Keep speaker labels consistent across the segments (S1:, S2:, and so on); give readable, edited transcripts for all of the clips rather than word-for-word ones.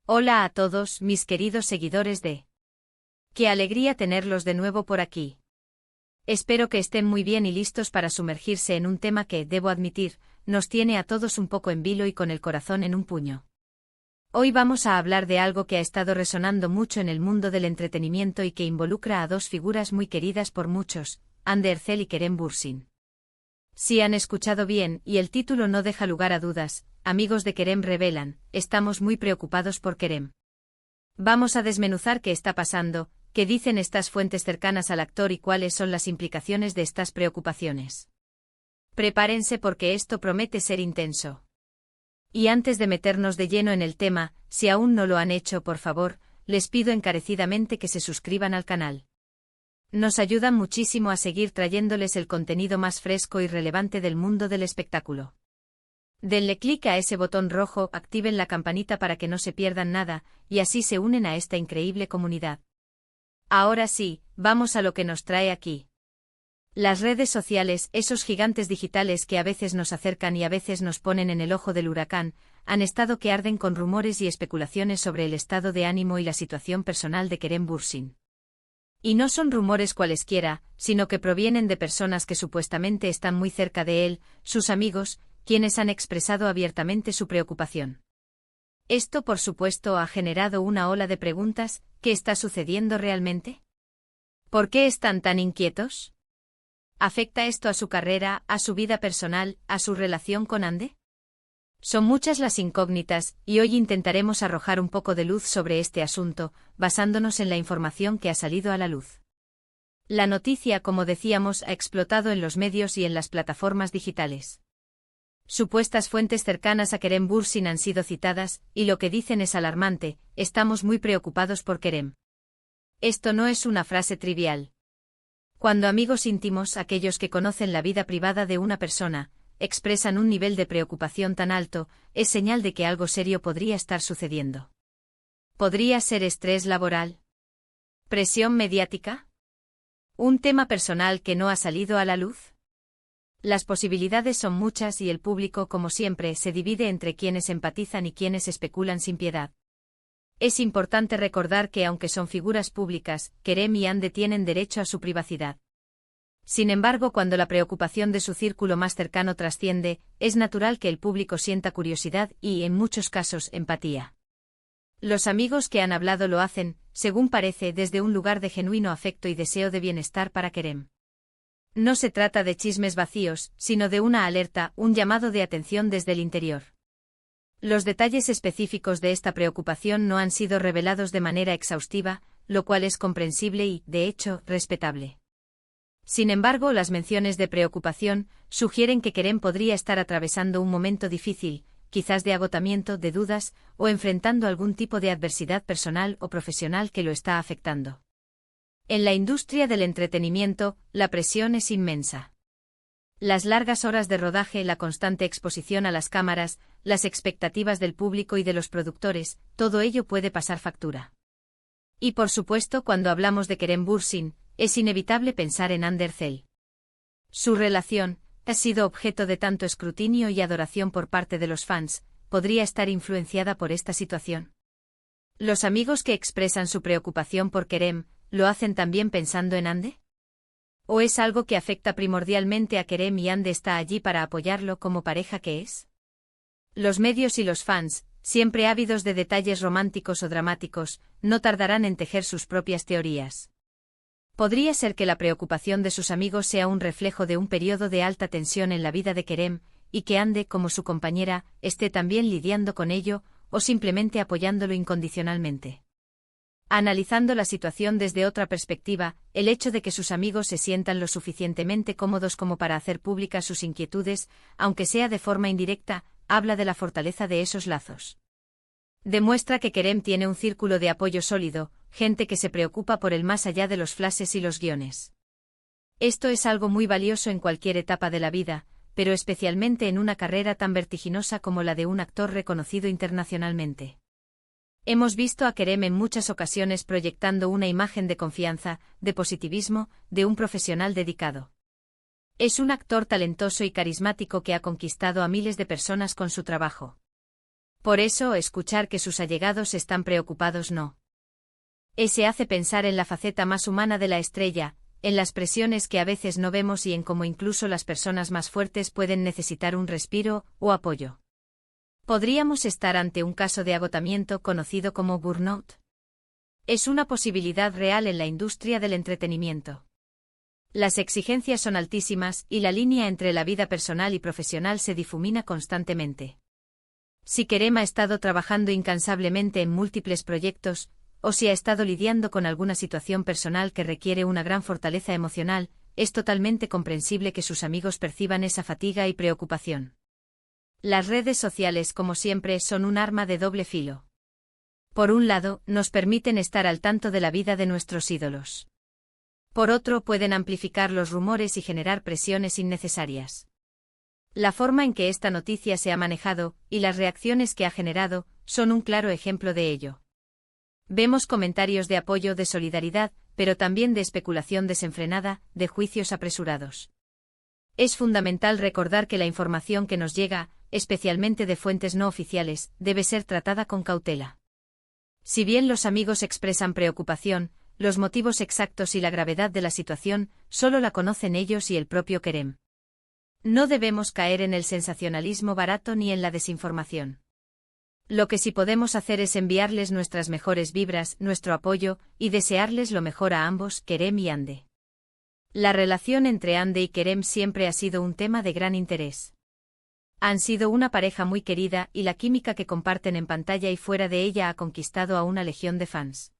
S1: Hola a todos, mis queridos seguidores de... ¡Qué alegría tenerlos de nuevo por aquí! Espero que estén muy bien y listos para sumergirse en un tema que, debo admitir, nos tiene a todos un poco en vilo y con el corazón en un puño. Hoy vamos a hablar de algo que ha estado resonando mucho en el mundo del entretenimiento y que involucra a dos figuras muy queridas por muchos, Hande Erçel y Kerem Bürsin. Si han escuchado bien, y el título no deja lugar a dudas, amigos de Kerem revelan, estamos muy preocupados por Kerem. Vamos a desmenuzar qué está pasando, qué dicen estas fuentes cercanas al actor y cuáles son las implicaciones de estas preocupaciones. Prepárense porque esto promete ser intenso. Y antes de meternos de lleno en el tema, si aún no lo han hecho, por favor, les pido encarecidamente que se suscriban al canal. Nos ayudan muchísimo a seguir trayéndoles el contenido más fresco y relevante del mundo del espectáculo. Denle clic a ese botón rojo, activen la campanita para que no se pierdan nada, y así se unen a esta increíble comunidad. Ahora sí, vamos a lo que nos trae aquí. Las redes sociales, esos gigantes digitales que a veces nos acercan y a veces nos ponen en el ojo del huracán, han estado que arden con rumores y especulaciones sobre el estado de ánimo y la situación personal de Kerem Bürsin. Y no son rumores cualesquiera, sino que provienen de personas que supuestamente están muy cerca de él, sus amigos, quienes han expresado abiertamente su preocupación. Esto, por supuesto, ha generado una ola de preguntas: ¿qué está sucediendo realmente? ¿Por qué están tan inquietos? ¿Afecta esto a su carrera, a su vida personal, a su relación con Hande? Son muchas las incógnitas, y hoy intentaremos arrojar un poco de luz sobre este asunto, basándonos en la información que ha salido a la luz. La noticia, como decíamos, ha explotado en los medios y en las plataformas digitales. Supuestas fuentes cercanas a Kerem Bürsin han sido citadas, y lo que dicen es alarmante: estamos muy preocupados por Kerem. Esto no es una frase trivial. Cuando amigos íntimos, aquellos que conocen la vida privada de una persona, expresan un nivel de preocupación tan alto, es señal de que algo serio podría estar sucediendo. ¿Podría ser estrés laboral? ¿Presión mediática? ¿Un tema personal que no ha salido a la luz? Las posibilidades son muchas y el público, como siempre, se divide entre quienes empatizan y quienes especulan sin piedad. Es importante recordar que, aunque son figuras públicas, Kerem y Hande tienen derecho a su privacidad. Sin embargo, cuando la preocupación de su círculo más cercano trasciende, es natural que el público sienta curiosidad y, en muchos casos, empatía. Los amigos que han hablado lo hacen, según parece, desde un lugar de genuino afecto y deseo de bienestar para Kerem. No se trata de chismes vacíos, sino de una alerta, un llamado de atención desde el interior. Los detalles específicos de esta preocupación no han sido revelados de manera exhaustiva, lo cual es comprensible y, de hecho, respetable. Sin embargo, las menciones de preocupación sugieren que Kerem podría estar atravesando un momento difícil, quizás de agotamiento, de dudas, o enfrentando algún tipo de adversidad personal o profesional que lo está afectando. En la industria del entretenimiento, la presión es inmensa. Las largas horas de rodaje, la constante exposición a las cámaras, las expectativas del público y de los productores, todo ello puede pasar factura. Y por supuesto, cuando hablamos de Kerem Bürsin, es inevitable pensar en Hande Erçel. Su relación ha sido objeto de tanto escrutinio y adoración por parte de los fans. ¿Podría estar influenciada por esta situación? ¿Los amigos que expresan su preocupación por Kerem lo hacen también pensando en Hande? ¿O es algo que afecta primordialmente a Kerem y Hande está allí para apoyarlo como pareja que es? Los medios y los fans, siempre ávidos de detalles románticos o dramáticos, no tardarán en tejer sus propias teorías. Podría ser que la preocupación de sus amigos sea un reflejo de un periodo de alta tensión en la vida de Kerem, y que Hande, como su compañera, esté también lidiando con ello, o simplemente apoyándolo incondicionalmente. Analizando la situación desde otra perspectiva, el hecho de que sus amigos se sientan lo suficientemente cómodos como para hacer públicas sus inquietudes, aunque sea de forma indirecta, habla de la fortaleza de esos lazos. Demuestra que Kerem tiene un círculo de apoyo sólido, gente que se preocupa por el más allá de los flashes y los guiones. Esto es algo muy valioso en cualquier etapa de la vida, pero especialmente en una carrera tan vertiginosa como la de un actor reconocido internacionalmente. Hemos visto a Kerem en muchas ocasiones proyectando una imagen de confianza, de positivismo, de un profesional dedicado. Es un actor talentoso y carismático que ha conquistado a miles de personas con su trabajo. Por eso, escuchar que sus allegados están preocupados no. Se hace pensar en la faceta más humana de la estrella, en las presiones que a veces no vemos y en cómo incluso las personas más fuertes pueden necesitar un respiro o apoyo. ¿Podríamos estar ante un caso de agotamiento conocido como burnout? Es una posibilidad real en la industria del entretenimiento. Las exigencias son altísimas y la línea entre la vida personal y profesional se difumina constantemente. Si Kerem ha estado trabajando incansablemente en múltiples proyectos, o si ha estado lidiando con alguna situación personal que requiere una gran fortaleza emocional, es totalmente comprensible que sus amigos perciban esa fatiga y preocupación. Las redes sociales, como siempre, son un arma de doble filo. Por un lado, nos permiten estar al tanto de la vida de nuestros ídolos. Por otro, pueden amplificar los rumores y generar presiones innecesarias. La forma en que esta noticia se ha manejado, y las reacciones que ha generado, son un claro ejemplo de ello. Vemos comentarios de apoyo, de solidaridad, pero también de especulación desenfrenada, de juicios apresurados. Es fundamental recordar que la información que nos llega, especialmente de fuentes no oficiales, debe ser tratada con cautela. Si bien los amigos expresan preocupación, los motivos exactos y la gravedad de la situación solo la conocen ellos y el propio Kerem. No debemos caer en el sensacionalismo barato ni en la desinformación. Lo que sí podemos hacer es enviarles nuestras mejores vibras, nuestro apoyo, y desearles lo mejor a ambos, Kerem y Hande. La relación entre Hande y Kerem siempre ha sido un tema de gran interés. Han sido una pareja muy querida y la química que comparten en pantalla y fuera de ella ha conquistado a una legión de fans.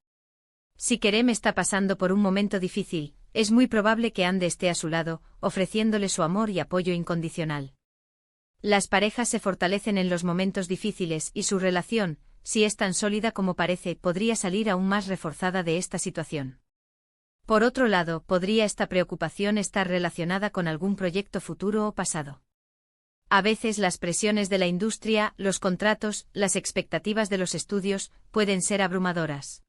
S1: Si Kerem está pasando por un momento difícil, es muy probable que Hande esté a su lado, ofreciéndole su amor y apoyo incondicional. Las parejas se fortalecen en los momentos difíciles y su relación, si es tan sólida como parece, podría salir aún más reforzada de esta situación. Por otro lado, podría esta preocupación estar relacionada con algún proyecto futuro o pasado. A veces las presiones de la industria, los contratos, las expectativas de los estudios, pueden ser abrumadoras.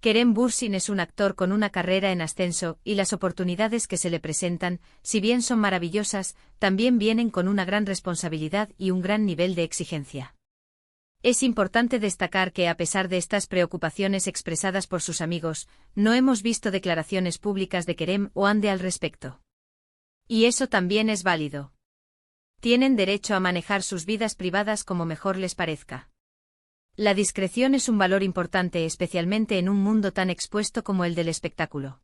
S1: Kerem Bürsin es un actor con una carrera en ascenso y las oportunidades que se le presentan, si bien son maravillosas, también vienen con una gran responsabilidad y un gran nivel de exigencia. Es importante destacar que a pesar de estas preocupaciones expresadas por sus amigos, no hemos visto declaraciones públicas de Kerem o Hande al respecto. Y eso también es válido. Tienen derecho a manejar sus vidas privadas como mejor les parezca. La discreción es un valor importante, especialmente en un mundo tan expuesto como el del espectáculo.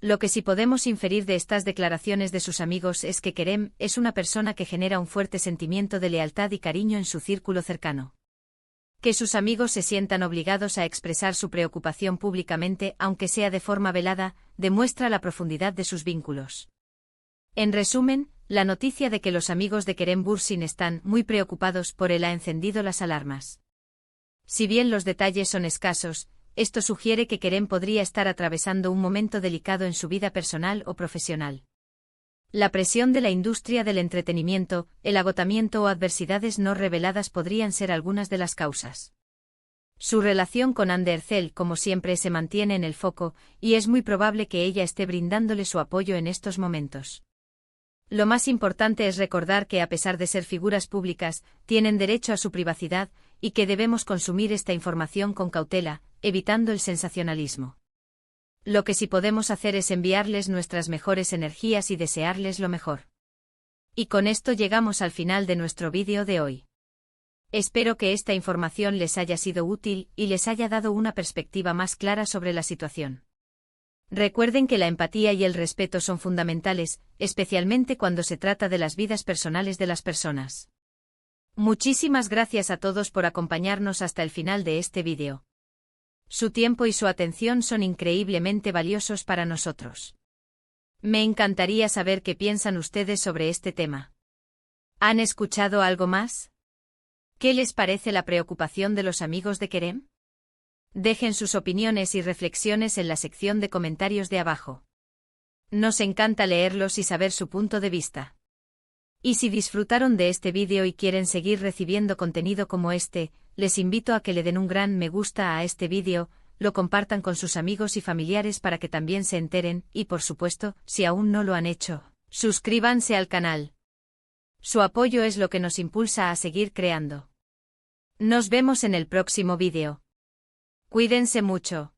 S1: Lo que sí podemos inferir de estas declaraciones de sus amigos es que Kerem es una persona que genera un fuerte sentimiento de lealtad y cariño en su círculo cercano. Que sus amigos se sientan obligados a expresar su preocupación públicamente, aunque sea de forma velada, demuestra la profundidad de sus vínculos. En resumen, la noticia de que los amigos de Kerem Bürsin están muy preocupados por él ha encendido las alarmas. Si bien los detalles son escasos, esto sugiere que Kerem podría estar atravesando un momento delicado en su vida personal o profesional. La presión de la industria del entretenimiento, el agotamiento o adversidades no reveladas podrían ser algunas de las causas. Su relación con Hande Erçel, como siempre, se mantiene en el foco, y es muy probable que ella esté brindándole su apoyo en estos momentos. Lo más importante es recordar que, a pesar de ser figuras públicas, tienen derecho a su privacidad, y que debemos consumir esta información con cautela, evitando el sensacionalismo. Lo que sí podemos hacer es enviarles nuestras mejores energías y desearles lo mejor. Y con esto llegamos al final de nuestro vídeo de hoy. Espero que esta información les haya sido útil y les haya dado una perspectiva más clara sobre la situación. Recuerden que la empatía y el respeto son fundamentales, especialmente cuando se trata de las vidas personales de las personas. Muchísimas gracias a todos por acompañarnos hasta el final de este vídeo. Su tiempo y su atención son increíblemente valiosos para nosotros. Me encantaría saber qué piensan ustedes sobre este tema. ¿Han escuchado algo más? ¿Qué les parece la preocupación de los amigos de Kerem? Dejen sus opiniones y reflexiones en la sección de comentarios de abajo. Nos encanta leerlos y saber su punto de vista. Y si disfrutaron de este vídeo y quieren seguir recibiendo contenido como este, les invito a que le den un gran me gusta a este vídeo, lo compartan con sus amigos y familiares para que también se enteren, y por supuesto, si aún no lo han hecho, suscríbanse al canal. Su apoyo es lo que nos impulsa a seguir creando. Nos vemos en el próximo vídeo. Cuídense mucho.